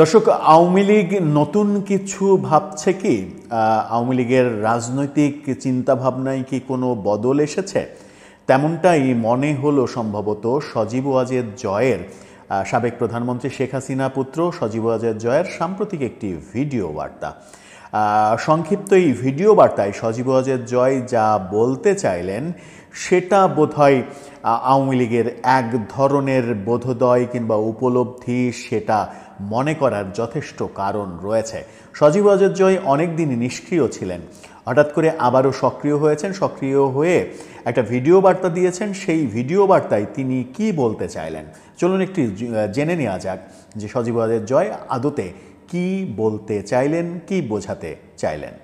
দর্শক, আওয়ামী লীগ নতুন কিছু ভাবছে কি? আওয়ামী লীগের রাজনৈতিক চিন্তাভাবনায় কি কোনো বদল এসেছে? তেমনটাই মনে হলো সম্ভবত সজীব ওয়াজেদ জয়ের, সাবেক প্রধানমন্ত্রী শেখ হাসিনা পুত্র সজীব ওয়াজেদ জয়ের সাম্প্রতিক একটি ভিডিও বার্তা। সংক্ষিপ্ত এই ভিডিও বার্তায় সজীব ওয়াজেদ জয় যা বলতে চাইলেন সেটা বোধহয় আওয়ামী লীগের এক ধরনের বোধোদয় কিংবা উপলব্ধি, সেটা মনে করার যথেষ্ট কারণ রয়েছে। সজীব ওয়াজেদ জয় অনেকদিনই নিষ্ক্রিয় ছিলেন, হঠাৎ করে আবারও সক্রিয় হয়েছেন। সক্রিয় হয়ে একটা ভিডিও বার্তা দিয়েছেন। সেই ভিডিও বার্তায় তিনি কি বলতে চাইলেন চলুন একটি জেনে নেওয়া যাক যে সজীব ওয়াজেদ জয় আদতে কি বলতে চাইলেন, কি বোঝাতে চাইলেন।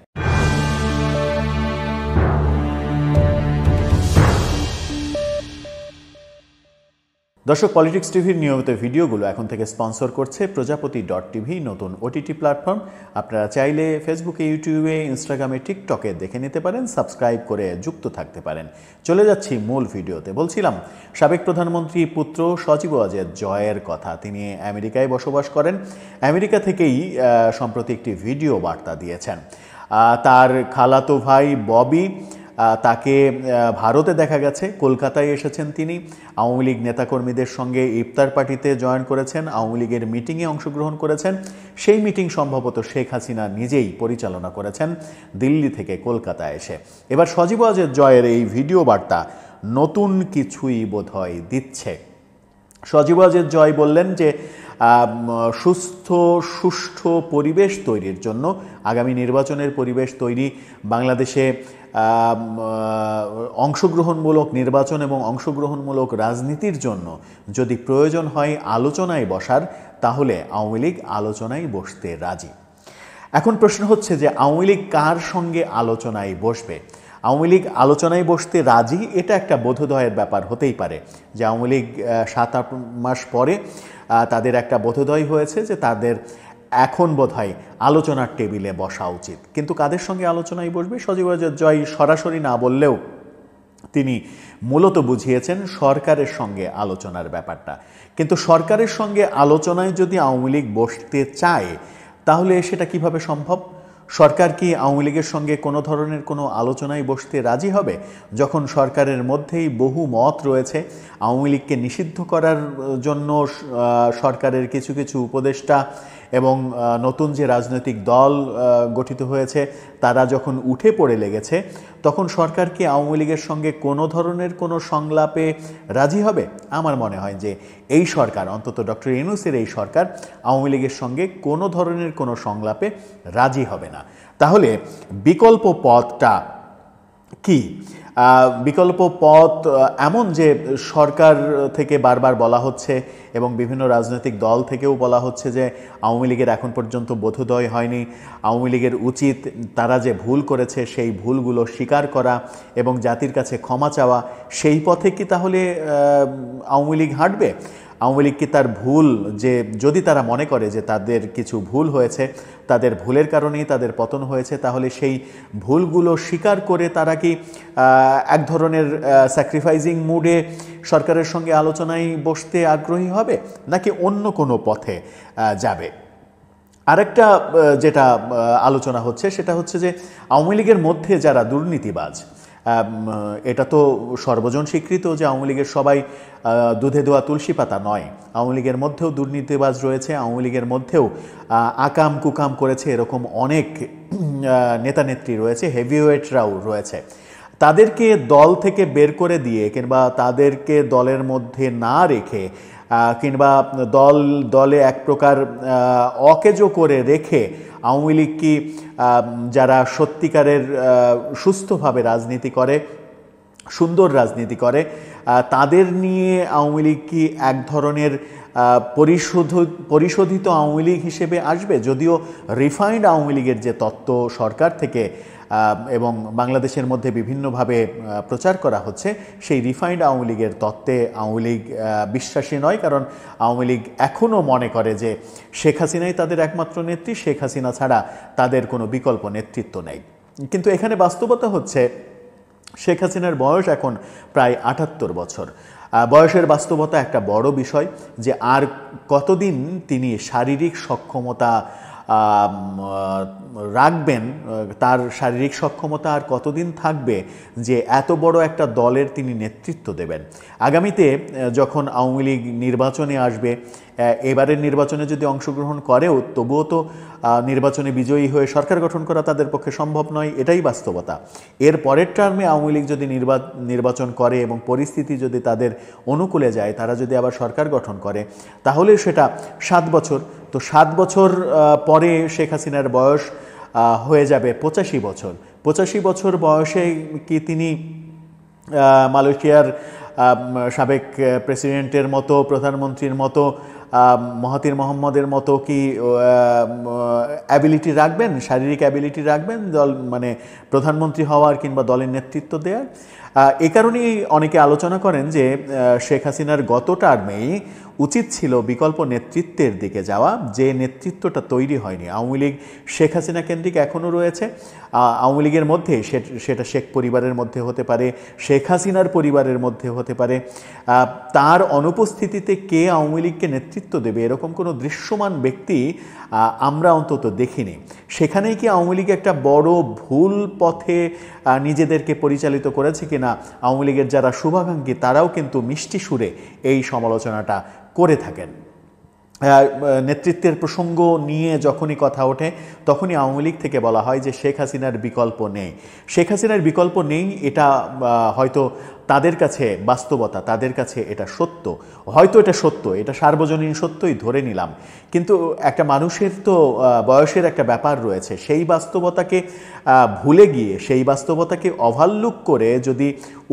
দর্শক, পলিটিক্স টিভির নিয়মিত ভিডিওগুলো এখন থেকে স্পন্সর করছে প্রজাপতি.টিভি, নতুন ওটিটি প্ল্যাটফর্ম। আপনারা চাইলে ফেসবুকে, ইউটিউবে, ইনস্টাগ্রামে, টিকটকে দেখে নিতে পারেন, সাবস্ক্রাইব করে যুক্ত থাকতে পারেন। চলে যাচ্ছি মূল ভিডিওতে। বলছিলাম সাবেক প্রধানমন্ত্রী পুত্র সজীব ওয়াজেদ জয়ের কথা। তিনি আমেরিকায় বসবাস করেন। আমেরিকা থেকেই সম্প্রতি একটি ভিডিও বার্তা দিয়েছেন। তার খালাতো ভাই ববি, তাকে ভারতে দেখা গেছে, কলকাতায় এসেছেন তিনি। আওয়ামী লীগ নেতাকর্মীদের সঙ্গে ইফতার পার্টিতে জয়েন করেছেন, আওয়ামী লীগের মিটিংয়ে অংশগ্রহণ করেছেন। সেই মিটিং সম্ভবত শেখ হাসিনা নিজেই পরিচালনা করেছেন দিল্লি থেকে কলকাতায় এসে। এবার সজীব ওয়াজেদ জয়ের এই ভিডিও বার্তা নতুন কিছুই বোধহয় দিচ্ছে। সজীব ওয়াজেদ জয় বললেন যে সুষ্ঠু পরিবেশ তৈরির জন্য, আগামী নির্বাচনের পরিবেশ তৈরি, বাংলাদেশে অংশগ্রহণমূলক নির্বাচন এবং অংশগ্রহণমূলক রাজনীতির জন্য যদি প্রয়োজন হয় আলোচনায় বসার, তাহলে আওয়ামী লীগ আলোচনায় বসতে রাজি। এখন প্রশ্ন হচ্ছে যে আওয়ামী লীগ কার সঙ্গে আলোচনায় বসবে? আওয়ামী লীগ আলোচনায় বসতে রাজি, এটা একটা বোধোদয়ের ব্যাপার হতেই পারে যে আওয়ামী লীগ 7-8 মাস পরে তাদের একটা বোধোদয় হয়েছে যে তাদের এখন বোধহয় আলোচনার টেবিলে বসা উচিত। কিন্তু কাদের সঙ্গে আলোচনায় বসবে? সজীব ওয়াজেদ জয় সরাসরি না বললেও তিনি মূলত বুঝিয়েছেন সরকারের সঙ্গে আলোচনার ব্যাপারটা। কিন্তু সরকারের সঙ্গে আলোচনায় যদি আওয়ামী লীগ বসতে চায়, তাহলে সেটা কিভাবে সম্ভব? সরকার কি আওয়ামী লীগের সঙ্গে কোনো ধরনের কোনো আলোচনায় বসতে রাজি হবে, যখন সরকারের মধ্যেই বহু মত রয়েছে? আওয়ামী লীগকে নিষিদ্ধ করার জন্য সরকারের কিছু কিছু উপদেষ্টা এবং নতুন যে রাজনৈতিক দল গঠিত হয়েছে তারা যখন উঠে পড়ে লেগেছে, তখন সরকার কি আওয়ামী লীগের সঙ্গে কোনো ধরনের কোনো সংলাপে রাজি হবে? আমার মনে হয় যে এই সরকার, অন্তত ডক্টর ইউনূসের এই সরকার, আওয়ামী লীগের সঙ্গে কোনো ধরনের কোনো সংলাপে রাজি হবে না। তাহলে বিকল্প পথটা কি? বিকল্প পথ এমন যে সরকার থেকে বারবার বলা হচ্ছে এবং বিভিন্ন রাজনৈতিক দল থেকেও বলা হচ্ছে যে আওয়ামী লীগের এখন পর্যন্ত বোধোদয় হয়নি, আওয়ামী লীগের উচিত তারা যে ভুল করেছে সেই ভুলগুলো স্বীকার করা এবং জাতির কাছে ক্ষমা চাওয়া। সেই পথে কি তাহলে আওয়ামী লীগ হাঁটবে? আওয়ামী লীগ কি তার ভুল, যে যদি তারা মনে করে যে তাদের কিছু ভুল হয়েছে, তাদের ভুলের কারণেই তাদের পতন হয়েছে, তাহলে সেই ভুলগুলো স্বীকার করে তারা কি এক ধরনের স্যাক্রিফাইজিং মুডে সরকারের সঙ্গে আলোচনায় বসতে আগ্রহী হবে, নাকি অন্য কোনো পথে যাবে? আরেকটা যেটা আলোচনা হচ্ছে সেটা হচ্ছে যে আওয়ামী লীগের মধ্যে যারা দুর্নীতিবাজ, এটা তো সর্বজন স্বীকৃত যে আওয়ামী লীগের সবাই দুধে ধোয়া তুলসী পাতা নয়। আওয়ামী লীগের মধ্যেও দুর্নীতিবাজ রয়েছে, আওয়ামী লীগের মধ্যেও আকাম কুকাম করেছে এরকম অনেক নেতানেত্রী রয়েছে, হেভিওয়েটরাও রয়েছে। তাদেরকে দল থেকে বের করে দিয়ে কিংবা তাদেরকে দলের মধ্যে না রেখে কিংবা দলে এক প্রকার অকেজো করে রেখে আওয়ামী লীগ কি, যারা সত্যিকারের সুস্থভাবে রাজনীতি করে, সুন্দর রাজনীতি করে, তাদের নিয়ে আওয়ামী লীগ কি এক ধরনের পরিশোধিত আওয়ামী লীগ হিসেবে আসবে? যদিও রিফাইন্ড আওয়ামী লীগের যে তত্ত্ব সরকার থেকে এবং বাংলাদেশের মধ্যে বিভিন্নভাবে প্রচার করা হচ্ছে, সেই রিফাইন্ড আওয়ামী লীগের তত্ত্বে আওয়ামী লীগ বিশ্বাসী নয়। কারণ আওয়ামী লীগ এখনও মনে করে যে শেখ হাসিনাই তাদের একমাত্র নেত্রী, শেখ হাসিনা ছাড়া তাদের কোনো বিকল্প নেতৃত্ব নেই। কিন্তু এখানে বাস্তবতা হচ্ছে শেখ হাসিনার বয়স এখন প্রায় ৭৮ বছর। বয়সের বাস্তবতা একটা বড় বিষয়, যে আর কতদিন তিনি শারীরিক সক্ষমতা রাখবেন, তার শারীরিক সক্ষমতা আর কতদিন থাকবে যে এত বড় একটা দলের তিনি নেতৃত্ব দেবেন। আগামীতে যখন আওয়ামী লীগ নির্বাচনে আসবে, এবারের নির্বাচনে যদি অংশগ্রহণ করেও তবুও তো নির্বাচনে বিজয়ী হয়ে সরকার গঠন করা তাদের পক্ষে সম্ভব নয়, এটাই বাস্তবতা। এর পরের টার্মে আওয়ামী লীগ যদি নির্বাচন করে এবং পরিস্থিতি যদি তাদের অনুকূলে যায়, তারা যদি আবার সরকার গঠন করে, তাহলে সেটা ৭ বছর। তো ৭ বছর পরে শেখ হাসিনার বয়স হয়ে যাবে ৮৫ বছর। ৮৫ বছর বয়সে কি তিনি মালয়েশিয়ার সাবেক প্রেসিডেন্টের মতো, প্রধানমন্ত্রীর মতো, মহাতির মোহাম্মদের মতো কি অ্যাবিলিটি রাখবেন, শারীরিক অ্যাবিলিটি রাখবেন মানে প্রধানমন্ত্রী হওয়ার কিংবা দলের নেতৃত্ব দেওয়ার? এ কারণেই অনেকে আলোচনা করেন যে শেখ হাসিনার গত টার্মেই উচিত ছিল বিকল্প নেতৃত্বের দিকে যাওয়া, যে নেতৃত্বটা তৈরি হয়নি। আওয়ামী লীগ শেখ হাসিনা কেন্দ্রিক এখনও রয়েছে। আওয়ামী লীগের মধ্যে সেটা শেখ পরিবারের মধ্যে হতে পারে, শেখ হাসিনার পরিবারের মধ্যে হতে পারে। তার অনুপস্থিতিতে কে আওয়ামী লীগকে নেতৃত্ব দেবে, এরকম কোনো দৃশ্যমান ব্যক্তি আমরা অন্তত দেখিনি। সেখানেই কি আওয়ামী লীগ একটা বড় ভুল পথে নিজেদেরকে পরিচালিত করেছে কিনা, আওয়ামী লীগের যারা শুভাকাঙ্ক্ষী তারাও কিন্তু মিষ্টি সুরে এই সমালোচনাটা করে থাকেন। নেতৃত্বের প্রসঙ্গ নিয়ে যখনই কথা ওঠে তখনই আওয়ামী লীগ থেকে বলা হয় যে শেখ হাসিনার বিকল্প নেই। শেখ হাসিনার বিকল্প নেই, এটা হয়তো তাদের কাছে বাস্তবতা, তাদের কাছে এটা সত্য, হয়তো এটা সত্য, এটা সার্বজনীন সত্যই ধরে নিলাম। কিন্তু একটা মানুষের তো বয়সের একটা ব্যাপার রয়েছে, সেই বাস্তবতাকে ভুলে গিয়ে, সেই বাস্তবতাকে ওভারলুক করে যদি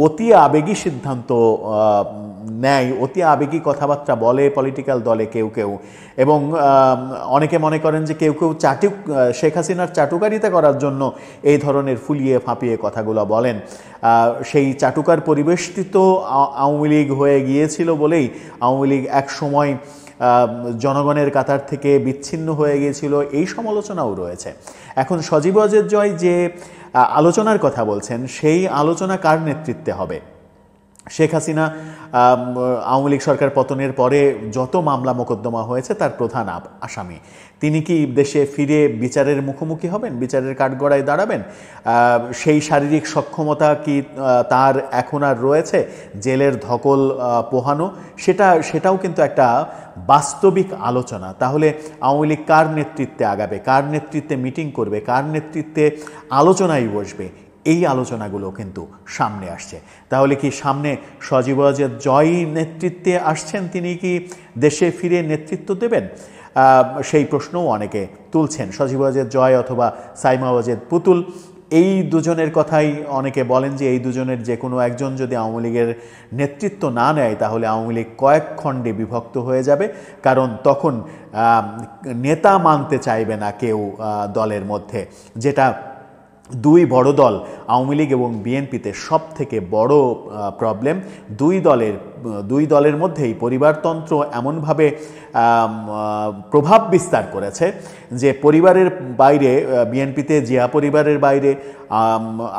অতি আবেগী সিদ্ধান্ত নেয়, অতি আবেগী কথাবার্তা বলে পলিটিক্যাল দলে কেউ কেউ, এবং অনেকে মনে করেন যে কেউ কেউ শেখ হাসিনার চাটুকারিতা করার জন্য এই ধরনের ফুলিয়ে ফাঁপিয়ে কথাগুলো বলেন। সেই চাটুকার পরিবেষ্টিত আওয়ামী লীগ হয়ে গিয়েছিল বলেই আওয়ামী লীগ এক সময় জনগণের কাতার থেকে বিচ্ছিন্ন হয়ে গিয়েছিল, এই সমালোচনাও রয়েছে। এখন সজীব ওয়াজেদ জয় যে আলোচনার কথা বলছেন, সেই আলোচনা কার নেতৃত্বে হবে? শেখ হাসিনা আওয়ামী লীগ সরকার পতনের পরে যত মামলা মোকদ্দমা হয়েছে তার প্রধান আসামি, তিনি কি দেশে ফিরে বিচারের মুখোমুখি হবেন, বিচারের কাঠগড়ায় দাঁড়াবেন? সেই শারীরিক সক্ষমতা কি তার এখন আর রয়েছে জেলের ধকল পোহানো? সেটাও কিন্তু একটা বাস্তবিক আলোচনা। তাহলে আওয়ামী লীগ কার নেতৃত্বে আগাবে, কার নেতৃত্বে মিটিং করবে, কার নেতৃত্বে আলোচনায় বসবে, এই আলোচনাগুলো কিন্তু সামনে আসছে। তাহলে কি সামনে সজীব ওয়াজেদ জয় নেতৃত্বে আসছেন, তিনি কি দেশে ফিরে নেতৃত্ব দেবেন? সেই প্রশ্নও অনেকে তুলছেন। সজীব ওয়াজেদ জয় অথবা সাইমা ওয়াজেদ পুতুল, এই দুজনের কথাই অনেকে বলেন যে এই দুজনের যে কোনো একজন যদি আওয়ামী লীগের নেতৃত্ব না নেয় তাহলে আওয়ামী লীগ কয়েক খণ্ডে বিভক্ত হয়ে যাবে, কারণ তখন নেতা মানতে চাইবে না কেউ দলের মধ্যে। যেটা দুই বড় দল আওয়ামী লীগ এবং বিএনপিতে সব থেকে বড় প্রবলেম, দুই দলের মধ্যেই পরিবারতন্ত্র এমনভাবে প্রভাব বিস্তার করেছে যে পরিবারের বাইরে, বিএনপিতে জিয়া পরিবারের বাইরে,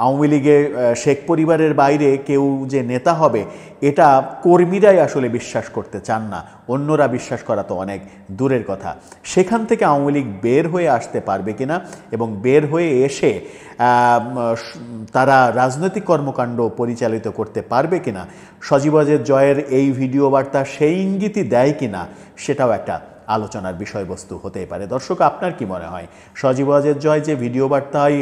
আওয়ামী লীগে শেখ পরিবারের বাইরে কেউ যে নেতা হবে এটা কর্মীরাই আসলে বিশ্বাস করতে চান না, অন্যরা বিশ্বাস করা তো অনেক দূরের কথা। সেখান থেকে আওয়ামী লীগ বের হয়ে আসতে পারবে কিনা এবং বের হয়ে এসে তারা রাজনৈতিক কর্মকাণ্ড পরিচালিত করতে পারবে কিনা, সজীব ওয়াজেদ জয়ের এই ভিডিও বার্তা সেই ইঙ্গিতই দেয় কিনা, সেটাও একটা আলোচনার বিষয়বস্তু হতে পারে। দর্শক, আপনার কি মনে হয় সজীব ওয়াজেদ জয় যে ভিডিও বার্তায়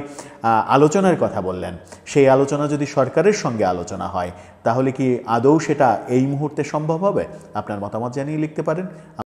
আলোচনার কথা বললেন, সেই আলোচনা যদি সরকারের সঙ্গে আলোচনা হয় তাহলে কি আদৌ সেটা এই মুহূর্তে সম্ভব হবে? আপনার মতামত জানিয়ে লিখতে পারেন।